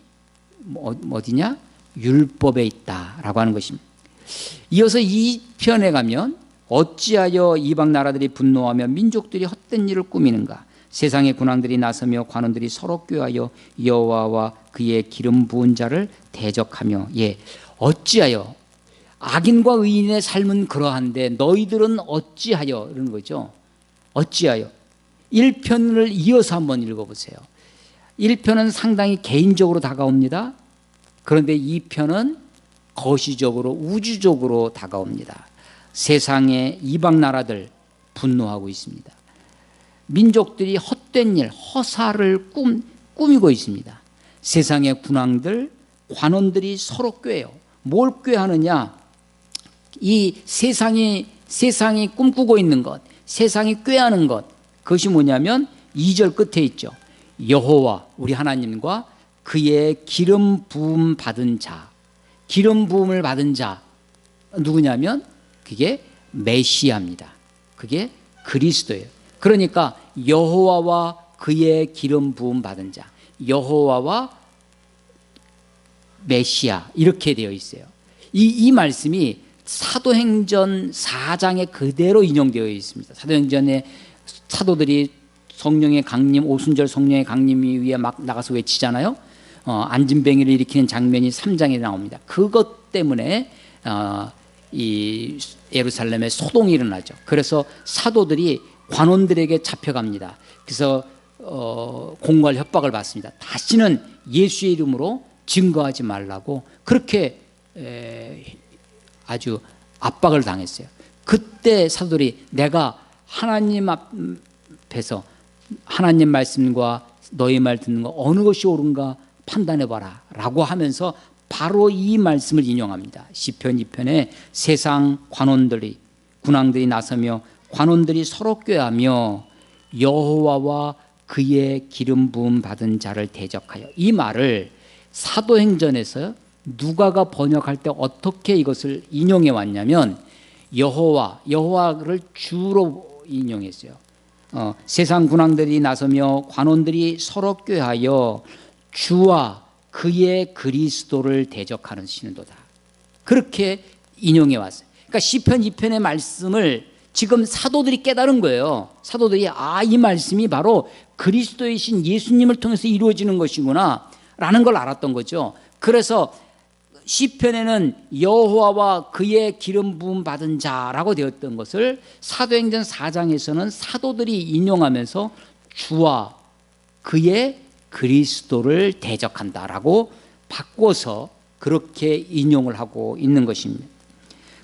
어디냐? 율법에 있다라고 하는 것입니다. 이어서 2편에 가면 어찌하여 이방 나라들이 분노하며 민족들이 헛된 일을 꾸미는가? 세상의 군왕들이 나서며 관원들이 서로 꾀하여 여호와와 그의 기름 부은 자를 대적하며. 어찌하여, 악인과 의인의 삶은 그러한데 너희들은 어찌하여, 이런 거죠. 어찌하여. 1편을 이어서 한번 읽어보세요. 1편은 상당히 개인적으로 다가옵니다. 그런데 2편은 거시적으로, 우주적으로 다가옵니다. 세상의 이방 나라들 분노하고 있습니다. 민족들이 헛된 일, 허사를 꾸미고 있습니다. 세상의 군왕들, 관원들이 서로 꾀요. 뭘 꾀하느냐? 이 세상이 꿈꾸고 있는 것, 세상이 꾀하는 것, 그것이 뭐냐면 2절 끝에 있죠. 여호와, 우리 하나님과 그의 기름 부음 받은 자, 기름 부음을 받은 자 누구냐면 그게 메시아입니다. 그게 그리스도예요. 그러니까 여호와와 그의 기름 부음 받은 자, 여호와와 메시아, 이렇게 되어 있어요. 이 말씀이 사도행전 4장에 그대로 인용되어 있습니다. 사도행전에 사도들이 성령의 강림, 오순절 성령의 강림 위에 막 나가서 외치잖아요. 안진뱅이를 일으키는 장면이 3장에 나옵니다. 그것 때문에 이 예루살렘에 소동이 일어나죠. 그래서 사도들이 관원들에게 잡혀갑니다. 그래서 공갈 협박을 받습니다. 다시는 예수의 이름으로 증거하지 말라고 그렇게 아주 압박을 당했어요. 그때 사도들이 내가 하나님 앞에서 하나님 말씀과 너희 말 듣는 거 어느 것이 옳은가 판단해봐라 라고 하면서 바로 이 말씀을 인용합니다. 시편 2편에 세상 관원들이, 군왕들이 나서며 관원들이 서로 꾀하며 여호와와 그의 기름 부음 받은 자를 대적하여. 이 말을 사도행전에서 누가가 번역할 때 어떻게 이것을 인용해 왔냐면 여호와를 주로 인용했어요. 세상 군왕들이 나서며 관원들이 서로 꾀하여 주와 그의 그리스도를 대적하는 신도다. 그렇게 인용해 왔어요. 그러니까 시편 2편의 말씀을 지금 사도들이 깨달은 거예요. 사도들이 이 말씀이 바로 그리스도이신 예수님을 통해서 이루어지는 것이구나 라는 걸 알았던 거죠. 그래서 시편에는 여호와와 그의 기름 부음 받은 자라고 되었던 것을 사도행전 4장에서는 사도들이 인용하면서 주와 그의 그리스도를 대적한다라고 바꿔서 그렇게 인용을 하고 있는 것입니다.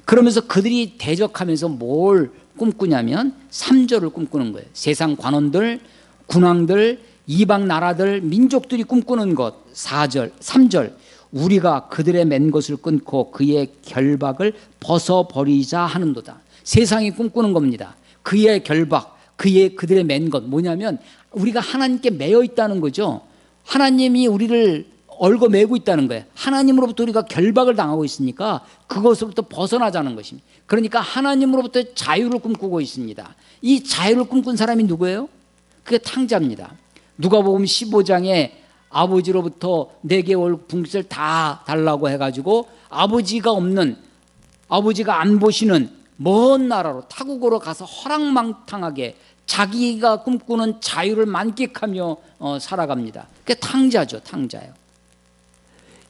그러면서 그들이 대적하면서 뭘 꿈꾸냐면 3절을 꿈꾸는 거예요. 세상 관원들, 군왕들, 이방 나라들, 민족들이 꿈꾸는 것. 3절 우리가 그들의 맨 것을 끊고 그의 결박을 벗어버리자 하는도다. 세상이 꿈꾸는 겁니다. 그의 결박, 그들의 맨 것 뭐냐면 우리가 하나님께 매여 있다는 거죠. 하나님이 우리를 얽어매고 있다는 거예요. 하나님으로부터 우리가 결박을 당하고 있으니까 그것으로부터 벗어나자는 것입니다. 그러니까 하나님으로부터 자유를 꿈꾸고 있습니다. 이 자유를 꿈꾼 사람이 누구예요? 그게 탕자입니다. 누가복음 15장에 아버지로부터 내게 올 분깃을 다 달라고 해가지고 아버지가 없는, 아버지가 안 보시는 먼 나라로 타국으로 가서 허랑망탕하게 자기가 꿈꾸는 자유를 만끽하며 살아갑니다. 그게 탕자죠. 탕자예요.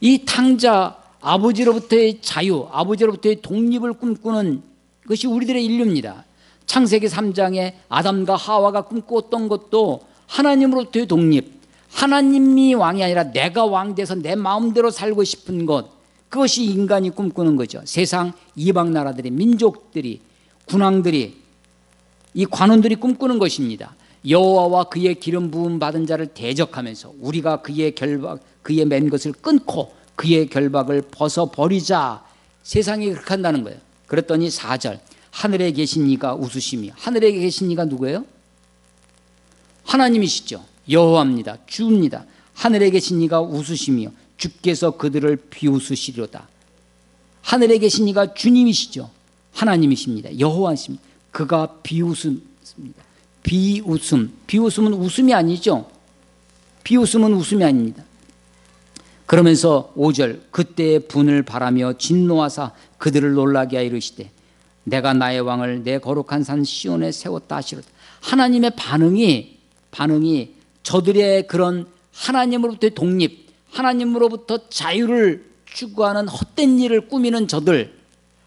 이 탕자, 아버지로부터의 자유, 아버지로부터의 독립을 꿈꾸는 것이 우리들의 인류입니다. 창세기 3장에 아담과 하와가 꿈꿨던 것도 하나님으로부터의 독립, 하나님이 왕이 아니라 내가 왕 돼서 내 마음대로 살고 싶은 것, 그것이 인간이 꿈꾸는 거죠. 세상 이방 나라들이, 민족들이, 군왕들이, 이 관원들이 꿈꾸는 것입니다. 여호와와 그의 기름 부음 받은 자를 대적하면서 우리가 그의 맨 것을 끊고 그의 결박을 벗어버리자. 세상이 그렇게 한다는 거예요. 그랬더니 4절 하늘에 계신 이가 웃으시며, 하늘에 계신 이가 누구예요? 하나님이시죠. 여호와입니다. 주입니다. 하늘에 계신 이가 웃으시며 주께서 그들을 비웃으시리로다. 하늘에 계신 이가 주님이시죠. 하나님이십니다. 여호와십니다. 그가 비웃습니다. 비웃음은 웃음이 아니죠. 비웃음은 웃음이 아닙니다. 그러면서 5절 그때의 분을 바라며 진노하사 그들을 놀라게 하여 이르시되 내가 나의 왕을 내 거룩한 산 시온에 세웠다 하시로다. 하나님의 반응이 저들의 그런 하나님으로부터의 독립, 하나님으로부터 자유를 추구하는 헛된 일을 꾸미는 저들,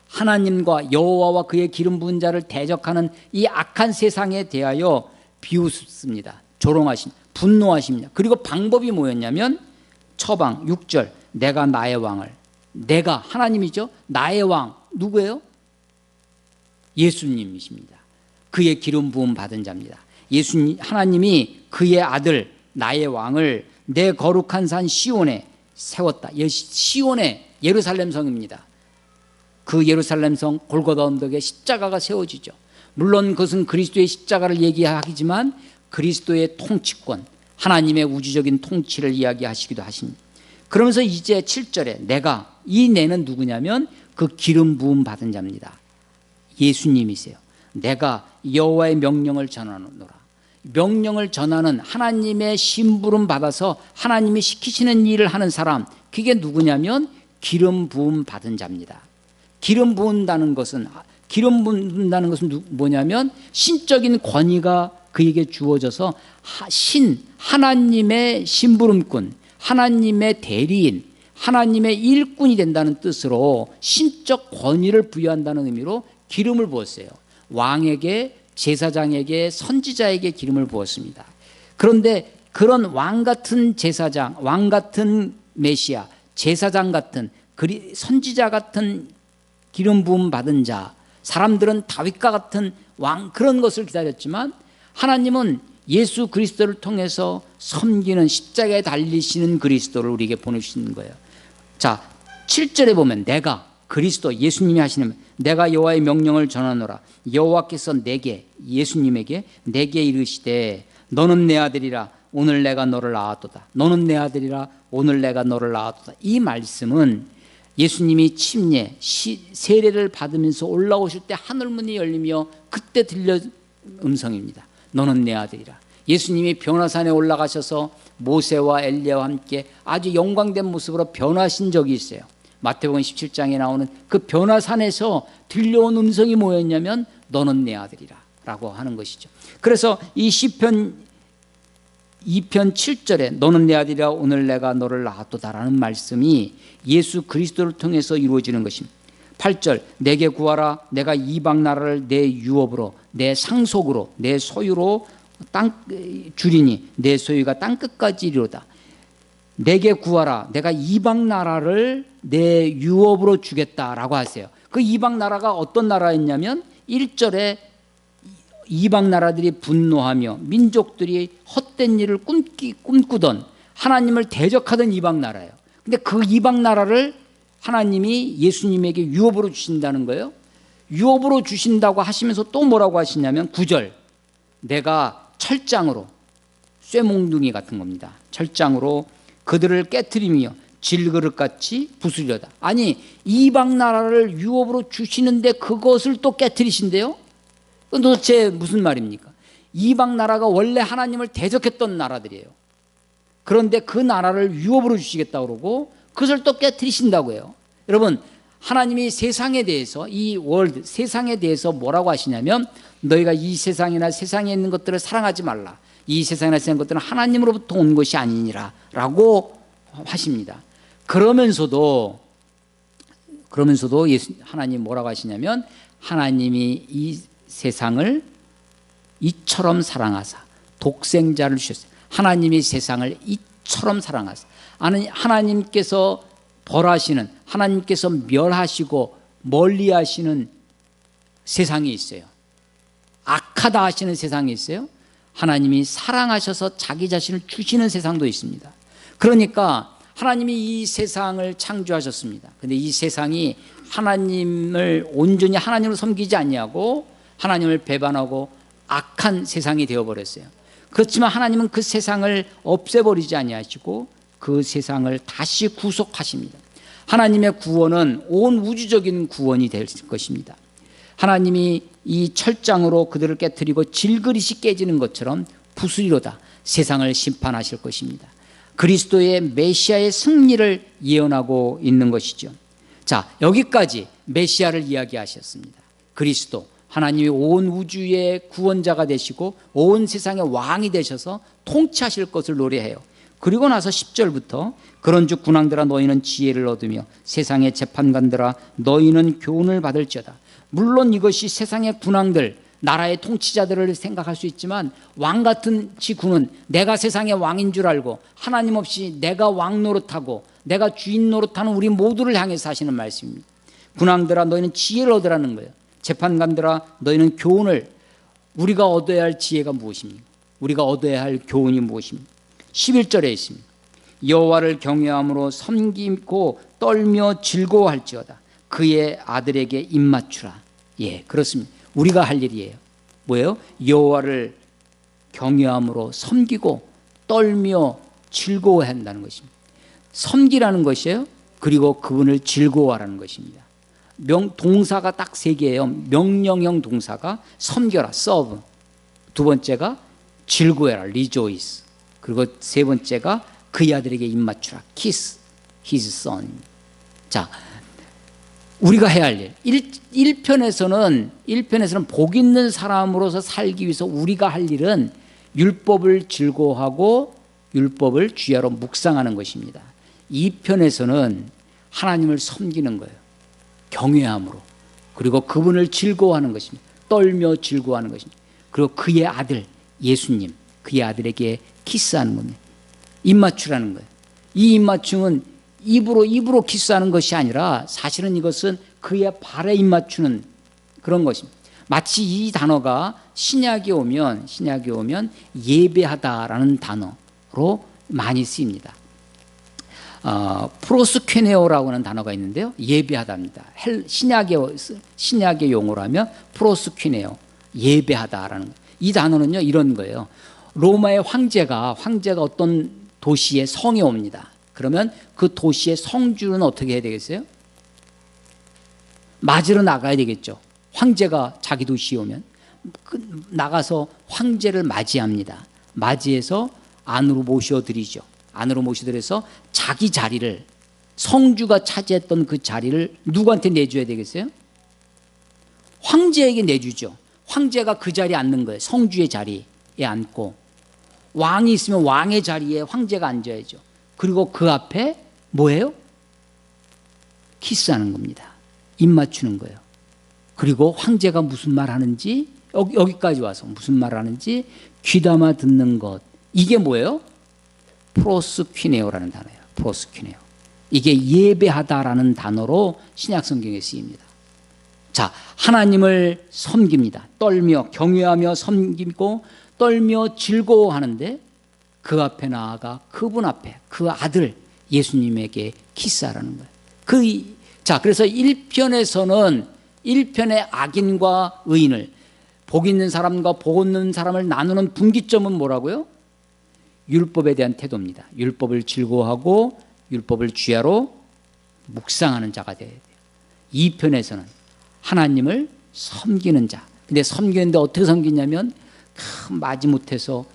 하나님과 여호와와 그의 기름 부은 자를 대적하는 이 악한 세상에 대하여 비웃습니다. 조롱하십니다. 분노하십니다. 그리고 방법이 뭐였냐면 처방 6절 내가 나의 왕을, 내가 하나님이죠. 나의 왕 누구예요? 예수님이십니다. 그의 기름 부음 받은 자입니다. 예수님, 하나님이 그의 아들 나의 왕을 내 거룩한 산 시온에 세웠다. 시온에 예루살렘 성입니다. 그 예루살렘 성 골고다 언덕에 십자가가 세워지죠. 물론 그것은 그리스도의 십자가를 얘기하지만 그리스도의 통치권, 하나님의 우주적인 통치를 이야기하시기도 하십니다. 그러면서 이제 7절에 내가, 이 내는 누구냐면 그 기름 부음 받은 자입니다. 예수님이세요. 내가 여호와의 명령을 전하노라. 명령을 전하는, 하나님의 심부름 받아서 하나님이 시키시는 일을 하는 사람, 그게 누구냐면 기름 부음 받은 자입니다. 기름 부은다는 것은 뭐냐면 신적인 권위가 그에게 주어져서 하나님의 심부름꾼, 하나님의 대리인, 하나님의 일꾼이 된다는 뜻으로 신적 권위를 부여한다는 의미로 기름을 부었어요. 왕에게, 제사장에게, 선지자에게 기름을 부었습니다. 그런데 그런 왕 같은 제사장, 왕 같은 메시아, 제사장 같은, 선지자 같은 기름 부음 받은 자, 사람들은 다윗과 같은 왕, 그런 것을 기다렸지만 하나님은 예수 그리스도를 통해서 섬기는, 십자가에 달리시는 그리스도를 우리에게 보내주시는 거예요. 자, 7절에 보면 내가, 그리스도 예수님이 하시는, 내가 여호와의 명령을 전하노라. 여호와께서 내게, 예수님에게 내게 이르시되 너는 내 아들이라 오늘 내가 너를 낳았도다. 너는 내 아들이라 오늘 내가 너를 낳았도다. 이 말씀은 예수님이 침례, 세례를 받으면서 올라오실 때 하늘문이 열리며 그때 들려 음성입니다. 너는 내 아들이라. 예수님이 변화산에 올라가셔서 모세와 엘리야와 함께 아주 영광된 모습으로 변화하신 적이 있어요. 마태복음 17장에 나오는 그 변화산에서 들려온 음성이 뭐였냐면 너는 내 아들이라 라고 하는 것이죠. 그래서 이 시편 2편 7절에 너는 내 아들이라 오늘 내가 너를 낳았도다라는 말씀이 예수 그리스도를 통해서 이루어지는 것입니다. 8절 내게 구하라. 내가 이방 나라를 내 유업으로, 내 상속으로, 내 소유로 주리니 내 소유가 땅끝까지 이르로다. 내게 구하라. 내가 이방 나라를 내 유업으로 주겠다라고 하세요. 그 이방 나라가 어떤 나라였냐면 1절에 이방 나라들이 분노하며 민족들이 헛된 일을 꿈꾸던, 하나님을 대적하던 이방 나라예요. 근데 그 이방 나라를 하나님이 예수님에게 유업으로 주신다는 거예요. 유업으로 주신다고 하시면서 또 뭐라고 하시냐면 9절 내가 철장으로, 쇠몽둥이 같은 겁니다. 철장으로 그들을 깨트리며 질그릇같이 부수려다. 아니, 이방 나라를 유업으로 주시는데 그것을 또 깨트리신대요. 그건 도대체 무슨 말입니까? 이방 나라가 원래 하나님을 대적했던 나라들이에요. 그런데 그 나라를 유업으로 주시겠다고 그러고 그것을 또 깨트리신다고 해요. 여러분, 하나님이 세상에 대해서, 이 월드, 세상에 대해서 뭐라고 하시냐면 너희가 이 세상이나 세상에 있는 것들을 사랑하지 말라. 이 세상이나 세상의 것들은 하나님으로부터 온 것이 아니니라 라고 하십니다. 그러면서도 하나님 뭐라고 하시냐면 하나님이 이 세상을 이처럼 사랑하사 독생자를 주셨어요. 하나님이 세상을 이처럼 사랑하사, 하나님께서 벌하시는, 하나님께서 멸하시고 멀리하시는 세상이 있어요. 악하다 하시는 세상이 있어요. 하나님이 사랑하셔서 자기 자신을 주시는 세상도 있습니다. 그러니까 하나님이 이 세상을 창조하셨습니다. 근데 이 세상이 하나님을 온전히 하나님을 섬기지 아니하고 하나님을 배반하고 악한 세상이 되어버렸어요. 그렇지만 하나님은 그 세상을 없애버리지 아니하시고 그 세상을 다시 구속하십니다. 하나님의 구원은 온 우주적인 구원이 될 것입니다. 하나님이 이 철장으로 그들을 깨뜨리고 질그릇이 깨지는 것처럼 부수리로다 세상을 심판하실 것입니다. 그리스도의 메시아의 승리를 예언하고 있는 것이죠. 자, 여기까지 메시아를 이야기하셨습니다. 그리스도, 하나님이 온 우주의 구원자가 되시고 온 세상의 왕이 되셔서 통치하실 것을 노래해요. 그리고 나서 10절부터 그런즉 군왕들아 너희는 지혜를 얻으며 세상의 재판관들아 너희는 교훈을 받을지어다. 물론 이것이 세상의 군왕들, 나라의 통치자들을 생각할 수 있지만 왕같은 지군은 내가 세상의 왕인 줄 알고 하나님 없이 내가 왕 노릇하고 내가 주인 노릇하는 우리 모두를 향해서 하시는 말씀입니다. 군왕들아 너희는 지혜를 얻으라는 거예요. 재판관들아 너희는 교훈을, 우리가 얻어야 할 지혜가 무엇입니까? 우리가 얻어야 할 교훈이 무엇입니까? 11절에 있습니다. 여호와를 경외함으로 섬기고 떨며 즐거워할지어다. 그의 아들에게 입맞추라. 예, 그렇습니다. 우리가 할 일이에요. 뭐예요? 여호와를 경외함으로 섬기고 떨며 즐거워한다는 것입니다. 섬기라는 것이에요. 그리고 그분을 즐거워하라는 것입니다. 동사가 딱 세 개예요. 명령형 동사가 섬겨라, serve. 두 번째가 즐거워해라, rejoice. 그리고 세 번째가 그의 아들에게 입맞추라, kiss his son. 자, 우리가 해야 할 일. 1편에서는 복 있는 사람으로서 살기 위해서 우리가 할 일은 율법을 즐거워하고 율법을 주야로 묵상하는 것입니다. 2편에서는 하나님을 섬기는 거예요. 경외함으로. 그리고 그분을 즐거워하는 것입니다. 떨며 즐거워하는 것입니다. 그리고 그의 아들 예수님, 그의 아들에게 키스하는 겁니다. 입맞추라는 거예요. 이 입맞춤은 입으로 키스하는 것이 아니라 사실은 이것은 그의 발에 입맞추는 그런 것입니다. 마치 이 단어가 신약에 오면 예배하다라는 단어로 많이 쓰입니다. 프로스퀴네오라고 하는 단어가 있는데요. 예배하다입니다. 신약의 용어로 하면 프로스퀴네오, 예배하다라는 거예요. 이 단어는요 이런 거예요. 로마의 황제가 어떤 도시에 성에 옵니다. 그러면 그 도시의 성주는 어떻게 해야 되겠어요? 맞으러 나가야 되겠죠. 황제가 자기 도시에 오면 나가서 황제를 맞이합니다. 맞이해서 안으로 모셔드리죠. 안으로 모셔드려서 자기 자리를, 성주가 차지했던 그 자리를 누구한테 내줘야 되겠어요? 황제에게 내주죠. 황제가 그 자리에 앉는 거예요. 성주의 자리에 앉고, 왕이 있으면 왕의 자리에 황제가 앉아야죠. 그리고 그 앞에 뭐예요? 키스하는 겁니다. 입 맞추는 거예요. 그리고 황제가 무슨 말 하는지, 여기까지 와서 무슨 말 하는지 귀담아 듣는 것. 이게 뭐예요? 프로스퀴네오라는 단어예요. 프로스퀴네오. 이게 예배하다라는 단어로 신약 성경에 쓰입니다. 자, 하나님을 섬깁니다. 떨며 경외하며 섬기고 떨며 즐거워하는데 그 앞에 나아가 그분 앞에 그 아들 예수님에게 키스하라는 거예요. 자, 그래서 1편의 악인과 의인을, 복 있는 사람과 복 없는 사람을 나누는 분기점은 뭐라고요? 율법에 대한 태도입니다. 율법을 즐거워하고 율법을 주야로 묵상하는 자가 되어야 돼요. 2편에서는 하나님을 섬기는 자. 근데 섬기는데 어떻게 섬기냐면 마지못해서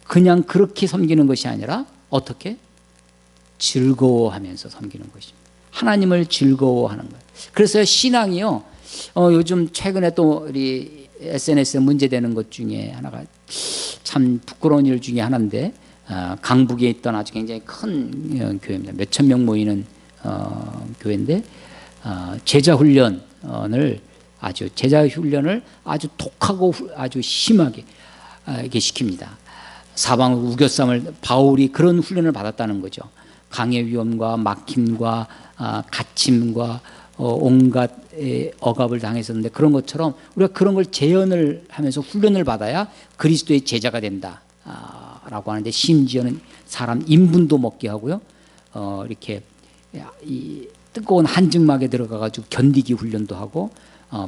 그냥 그렇게 섬기는 것이 아니라 어떻게? 즐거워하면서 섬기는 것입니다. 하나님을 즐거워하는 거예요. 그래서 신앙이요, 요즘 최근에 또 우리 SNS에 문제되는 것 중에 하나가 참 부끄러운 일 중에 하나인데, 강북에 있던 아주 굉장히 큰 교회입니다. 몇천 명 모이는 교회인데, 제자 훈련을 아주 독하고 아주 심하게 이렇게 시킵니다. 사방을 우겨쌈을, 바울이 그런 훈련을 받았다는 거죠. 강의 위험과 막힘과 갇힘과 온갖 억압을 당했었는데, 그런 것처럼 우리가 그런 걸 재현을 하면서 훈련을 받아야 그리스도의 제자가 된다 라고 하는데, 심지어는 사람 인분도 먹게 하고요, 이렇게 뜨거운 한증막에 들어가가지고 견디기 훈련도 하고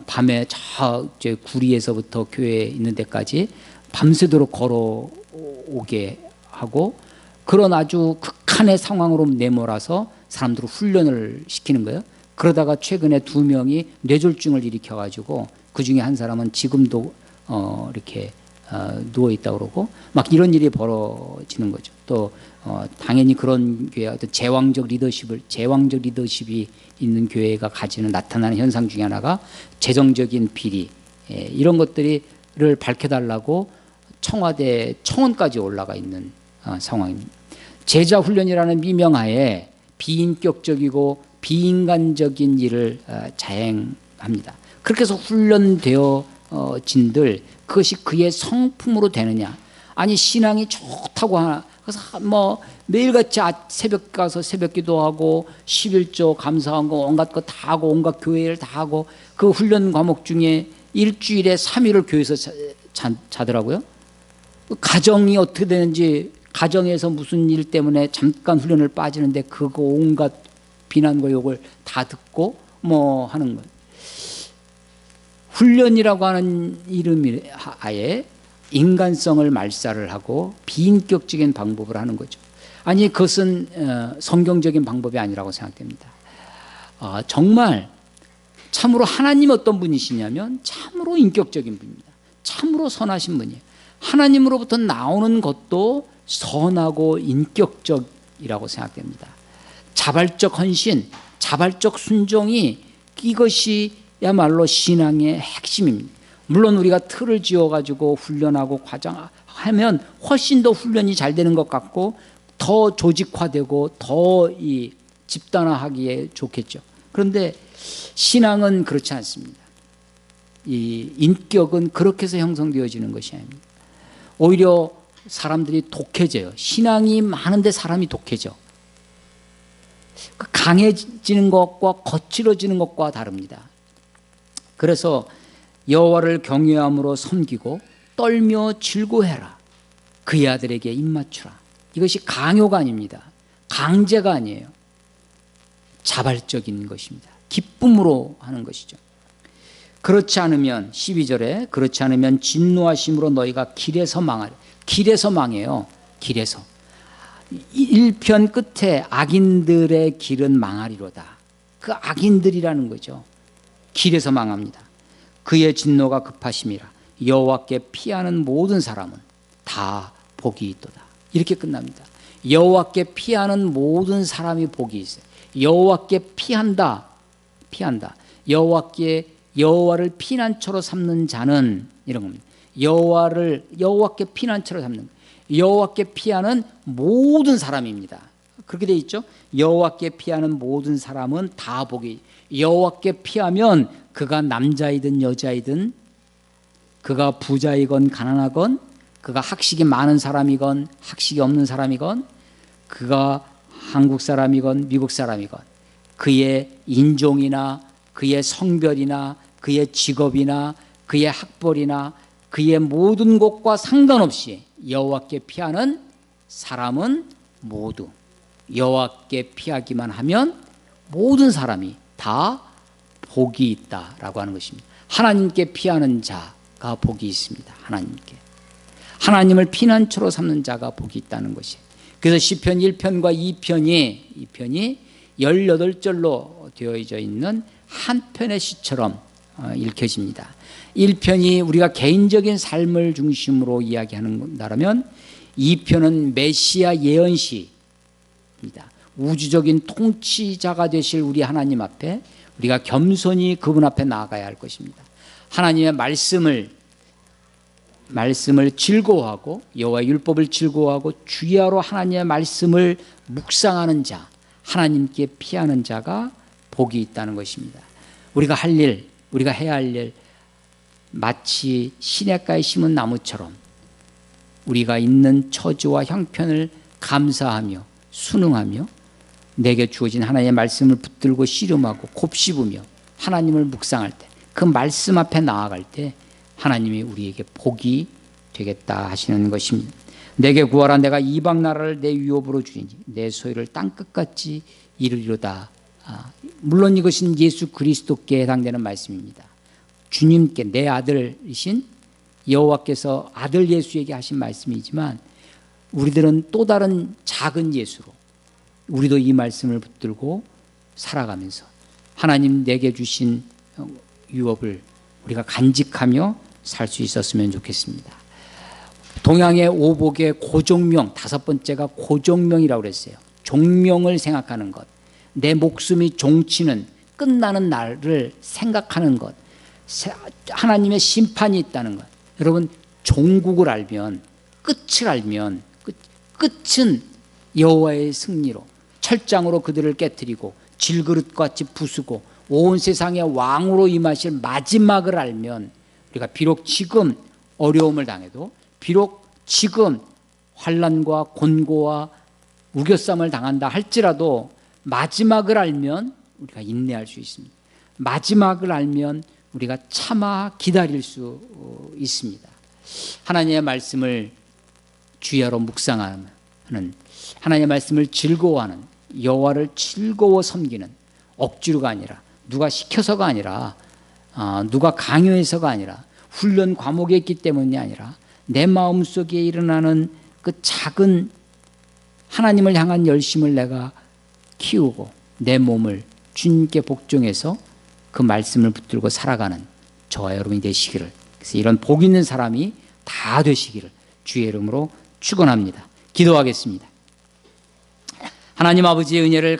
밤에 저 구리에서부터 교회에 있는 데까지 밤새도록 걸어오게 하고 그런 아주 극한의 상황으로 내몰아서 사람들을 훈련을 시키는 거예요. 그러다가 최근에 2명이 뇌졸중을 일으켜가지고 그 중에 한 사람은 지금도 이렇게 누워 있다고 그러고 막 이런 일이 벌어지는 거죠. 또 당연히 그런 교회 어떤 제왕적 리더십이 있는 교회가 가지는 나타나는 현상 중에 하나가 재정적인 비리 이런 것들을 밝혀달라고 청와대 청원까지 올라가 있는 상황입니다. 제자 훈련이라는 미명하에 비인격적이고 비인간적인 일을 자행합니다. 그렇게 해서 훈련되어진들 그것이 그의 성품으로 되느냐? 아니 신앙이 좋다고 하나? 그래서 뭐 매일같이 새벽 가서 새벽 기도하고 11조 감사한 거 온갖 거 다 하고 온갖 교회를 다 하고 그 훈련 과목 중에 일주일에 3일을 교회에서 자더라고요. 가정이 어떻게 되는지 가정에서 무슨 일 때문에 잠깐 훈련을 빠지는데 그거 온갖 비난과 욕을 다 듣고 뭐 하는 거예요. 훈련이라고 하는 이름이 아예 인간성을 말살을 하고 비인격적인 방법을 하는 거죠. 아니 그것은 성경적인 방법이 아니라고 생각됩니다. 정말 참으로 하나님 어떤 분이시냐면 참으로 인격적인 분입니다. 참으로 선하신 분이에요. 하나님으로부터 나오는 것도 선하고 인격적이라고 생각됩니다. 자발적 헌신, 자발적 순종이 이것이야말로 신앙의 핵심입니다. 물론 우리가 틀을 지어가지고 훈련하고 과정하면 훨씬 더 훈련이 잘 되는 것 같고 더 조직화되고 더 이 집단화하기에 좋겠죠. 그런데 신앙은 그렇지 않습니다. 이 인격은 그렇게 해서 형성되어지는 것이 아닙니다. 오히려 사람들이 독해져요. 신앙이 많은데 사람이 독해져. 강해지는 것과 거칠어지는 것과 다릅니다. 그래서 여호와를 경외함으로 섬기고 떨며 즐거워해라. 그의 아들에게 입맞추라. 이것이 강요가 아닙니다. 강제가 아니에요. 자발적인 것입니다. 기쁨으로 하는 것이죠. 그렇지 않으면 12절에 그렇지 않으면 진노하심으로 너희가 길에서 망하리. 길에서 망해요. 길에서. 1편 끝에 악인들의 길은 망하리로다. 그 악인들이라는 거죠. 길에서 망합니다. 그의 진노가 급하심이라. 여호와께 피하는 모든 사람은 다 복이 있도다. 이렇게 끝납니다. 여호와께 피하는 모든 사람이 복이 있어요. 여호와께 피한다. 여호와를 피난처로 삼는 자는 이런 겁니다. 여호와께 피난처로 삼는 여호와께 피하는 모든 사람입니다. 그렇게 돼 있죠. 여호와께 피하는 모든 사람은 다 복이. 여호와께 피하면 그가 남자이든 여자이든 그가 부자이건 가난하건 그가 학식이 많은 사람이건 학식이 없는 사람이건 그가 한국 사람이건 미국 사람이건 그의 인종이나 그의 성별이나 그의 직업이나 그의 학벌이나 그의 모든 것과 상관없이 여호와께 피하는 사람은 모두 여호와께 피하기만 하면 모든 사람이 다 복이 있다라고 하는 것입니다. 하나님께 피하는 자가 복이 있습니다. 하나님을 피난처로 삼는 자가 복이 있다는 것이에요. 그래서 시편 1편과 2편이 18절로 되어져 있는 한 편의 시처럼 읽혀집니다. 1편이 우리가 개인적인 삶을 중심으로 이야기하는다면 2편은 메시아 예언시입니다. 우주적인 통치자가 되실 우리 하나님 앞에 우리가 겸손히 그분 앞에 나아가야 할 것입니다. 하나님의 말씀을 즐거워하고 여호와의 율법을 즐거워하고 주야로 하나님의 말씀을 묵상하는 자, 하나님께 피하는 자가 복이 있다는 것입니다. 우리가 해야 할 일 마치 시냇가에 심은 나무처럼 우리가 있는 처지와 형편을 감사하며 순응하며 내게 주어진 하나님의 말씀을 붙들고 씨름하고 곱씹으며 하나님을 묵상할 때 그 말씀 앞에 나아갈 때 하나님이 우리에게 복이 되겠다 하시는 것입니다. 내게 구하라. 내가 이방 나라를 내 유업으로 주리니 내 소유를 땅끝같이 이루리로다. 물론 이것은 예수 그리스도께 해당되는 말씀입니다. 주님께 내 아들이신 여호와께서 아들 예수에게 하신 말씀이지만 우리들은 또 다른 작은 예수로 우리도 이 말씀을 붙들고 살아가면서 하나님 내게 주신 유업을 우리가 간직하며 살 수 있었으면 좋겠습니다. 동양의 오복의 고종명, 다섯 번째가 고종명이라고 그랬어요. 종명을 생각하는 것, 내 목숨이 종치는 끝나는 날을 생각하는 것, 하나님의 심판이 있다는 것. 여러분, 종국을 알면, 끝을 알면 끝은 여호와의 승리로 철장으로 그들을 깨뜨리고 질그릇같이 부수고 온 세상의 왕으로 임하실 마지막을 알면 우리가 비록 지금 어려움을 당해도, 비록 지금 환난과 곤고와 우겨쌈을 당한다 할지라도 마지막을 알면 우리가 인내할 수 있습니다. 마지막을 알면 우리가 참아 기다릴 수 있습니다. 하나님의 말씀을 주야로 묵상하는, 하나님의 말씀을 즐거워하는, 여호와를 즐거워 섬기는, 억지로가 아니라, 누가 시켜서가 아니라, 누가 강요해서가 아니라, 훈련 과목에 있기 때문이 아니라 내 마음속에 일어나는 그 작은 하나님을 향한 열심을 내가 키우고 내 몸을 주님께 복종해서 그 말씀을 붙들고 살아가는 저와 여러분이 되시기를, 그래서 이런 복 있는 사람이 다 되시기를 주의 이름으로 축원합니다. 기도하겠습니다. 하나님 아버지의 은혜를